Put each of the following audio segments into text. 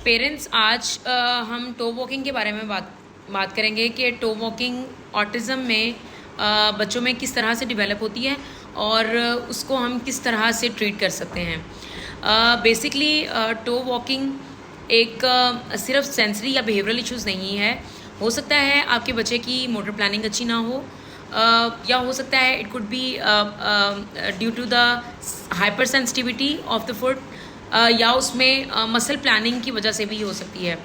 Parents आज हम to walking के बारे में बात करेंगे कि टो वॉकिंग ऑटिज़म में बच्चों में किस तरह से डेवलप होती है और उसको हम किस तरह से ट्रीट कर सकते हैं। बेसिकली टो वॉकिंग एक सिर्फ सेंसरी या बिहेवियरल इश्यूज़ नहीं है। हो सकता है आपके बच्चे की मोटर प्लानिंग अच्छी ना हो, या हो सकता है it could be due to the hyper sensitivity of the foot, या उसमें मसल प्लानिंग की वजह से भी हो सकती है।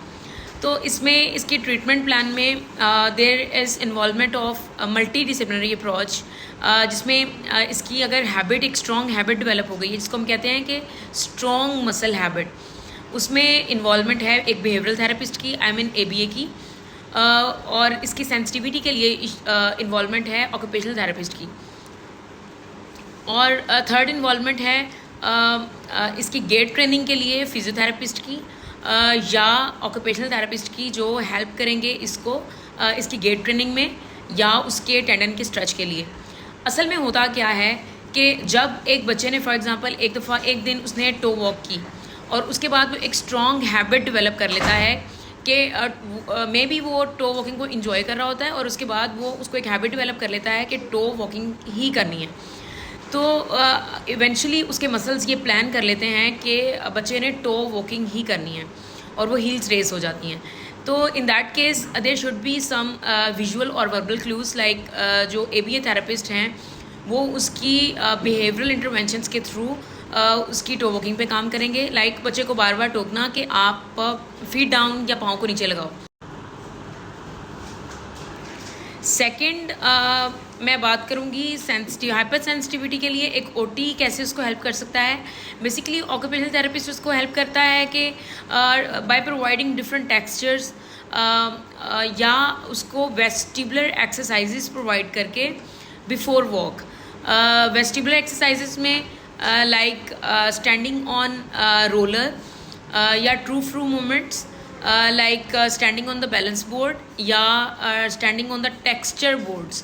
तो इसमें इसकी ट्रीटमेंट प्लान में there is involvement of multi disciplinary approach, जिसमें इसकी अगर हैबिट, एक स्ट्रॉन्ग हैबिट डेवलप हो गई है जिसको हम कहते हैं कि स्ट्रॉन्ग मसल हैबिट, उसमें इन्वॉल्वमेंट है एक बिहेवियरल थेरेपिस्ट की, आई मीन ABA की, और इसकी सेंसिटिविटी के लिए इन्वॉल्वमेंट है ऑक्यूपेशनल थेरेपिस्ट की, और थर्ड इन्वॉल्वमेंट है इसकी गेट ट्रेनिंग के लिए फिजियोथेरेपिस्ट की या ऑक्यूपेशनल थेरेपिस्ट की, जो हेल्प करेंगे इसको इसकी गेट ट्रेनिंग में या उसके टेंडन के स्ट्रेच के लिए। असल में होता क्या है कि जब एक बच्चे ने फॉर एग्जांपल एक दिन उसने टो वॉक की और उसके बाद वो एक स्ट्रॉन्ग हैबिट डेवलप कर लेता है कि मे बी वो टो वॉकिंग को इन्जॉय कर रहा होता है और उसके बाद वो उसको एक हैबिट डेवलप कर लेता है कि टो वॉकिंग ही करनी है, तो इवेंचुअली उसके मसल्स ये प्लान कर लेते हैं कि बच्चे ने टो वॉकिंग ही करनी है और वो हील्स रेस हो जाती हैं। तो in that case there should be some visual और वर्बल क्लूज, लाइक जो ABA थेरेपिस्ट हैं वो उसकी बिहेवियरल इंटरवेंशंस के थ्रू उसकी टो वॉकिंग पे काम करेंगे, लाइक बच्चे को बार बार टोकना कि आप फीट डाउन या पाँव को नीचे लगाओ। सेकंड मैं बात करूँगी हाइपर सेंसिटिविटी के लिए एक OT कैसे उसको हेल्प कर सकता है। बेसिकली ऑक्यूपेशनल थेरेपिस्ट उसको हेल्प करता है कि बाय प्रोवाइडिंग डिफरेंट टेक्सचर्स या उसको वेस्टिबुलर एक्सरसाइजेस प्रोवाइड करके बिफोर वॉक। वेस्टिबुलर एक्सरसाइजेस में लाइक स्टैंडिंग ऑन रोलर या to fro movements, like standing on the balance board या standing on the texture boards,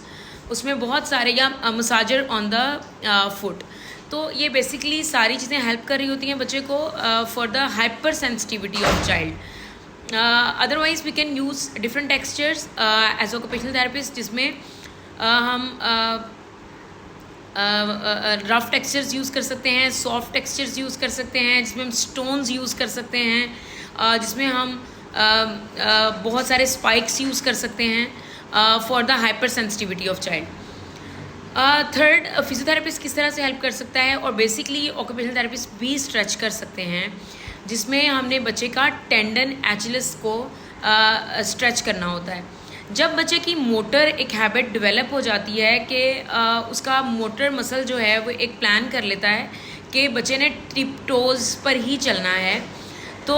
उसमें बहुत सारे, या massager on the foot। तो ये बेसिकली सारी चीज़ें हेल्प कर रही होती हैं बच्चे को for the hyper sensitivity of child. Otherwise we can use different textures as occupational therapist, जिसमें हम रफ टेक्सचर्स यूज़ कर सकते हैं, सॉफ्ट टेक्सचर्स यूज़ कर सकते हैं, जिसमें हम स्टोन्स यूज़ कर सकते हैं, जिसमें हम बहुत सारे स्पाइक्स यूज़ कर सकते हैं for the hyper sensitivity of child. Third, physiotherapist किस तरह से हेल्प कर सकता है, और बेसिकली ऑक्यूपेशनल थेरेपिस्ट भी स्ट्रेच कर सकते हैं, जिसमें हमने बच्चे का टेंडन एचिलस को स्ट्रेच करना होता है। जब बच्चे की मोटर एक हैबिट डेवलप हो जाती है कि उसका मोटर मसल जो है वो एक प्लान कर लेता है कि बच्चे ने टिप टोज पर ही चलना है, तो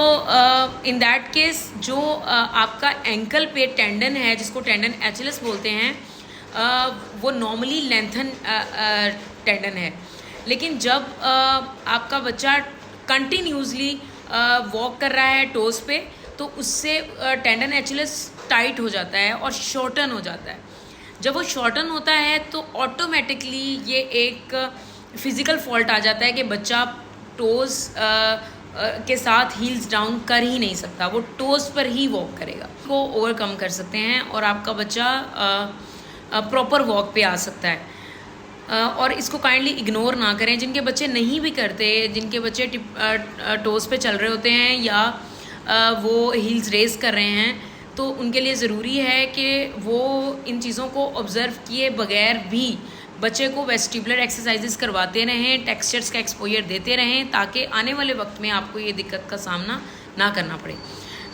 इन दैट केस जो आपका एंकल पे टेंडन है, जिसको टेंडन एचिलस बोलते हैं, वो नॉर्मली लेंथन टेंडन है। लेकिन जब आपका बच्चा कंटिन्यूसली वॉक कर रहा है टोज पे, तो उससे टेंडन एचिलस टाइट हो जाता है और शॉर्टन हो जाता है। जब वो शॉर्टन होता है तो ऑटोमेटिकली ये एक फिज़िकल फॉल्ट आ जाता है कि बच्चा टोज के साथ हील्स डाउन कर ही नहीं सकता, वो टोज पर ही वॉक करेगा। को ओवरकम कर सकते हैं और आपका बच्चा प्रॉपर वॉक पे आ सकता है। और इसको काइंडली इग्नोर ना करें। जिनके बच्चे नहीं भी करते, जिनके बच्चे टोज पे चल रहे होते हैं या वो हील्स रेस कर रहे हैं, तो उनके लिए ज़रूरी है कि वो इन चीज़ों को ऑब्ज़र्व किए बगैर भी बच्चे को वेस्टिबुलर एक्सरसाइजेस करवाते रहें, टेक्सचर्स का एक्सपोजर देते रहें, ताकि आने वाले वक्त में आपको ये दिक्कत का सामना ना करना पड़े।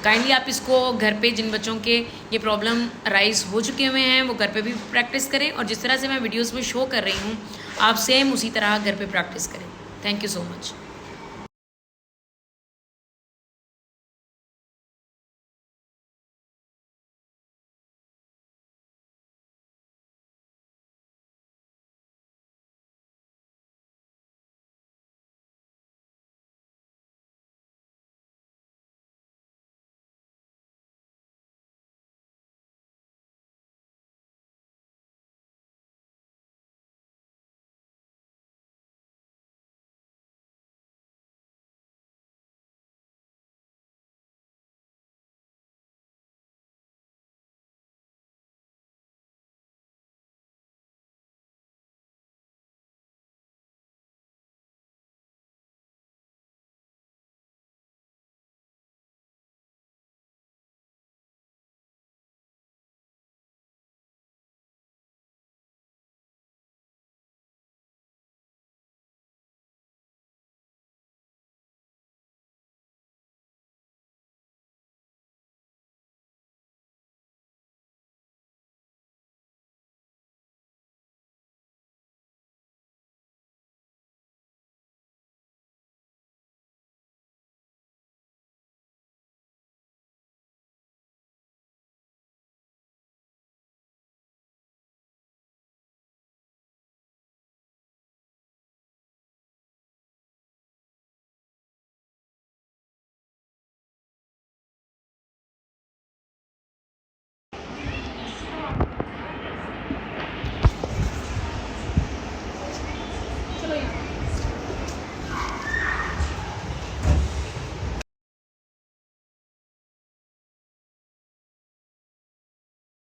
काइंडली आप इसको घर पे, जिन बच्चों के ये प्रॉब्लम राइज हो चुके हुए हैं, वो घर पे भी प्रैक्टिस करें, और जिस तरह से मैं वीडियोस में शो कर रही हूँ आप सेम उसी तरह घर पे प्रैक्टिस करें। Thank you so much.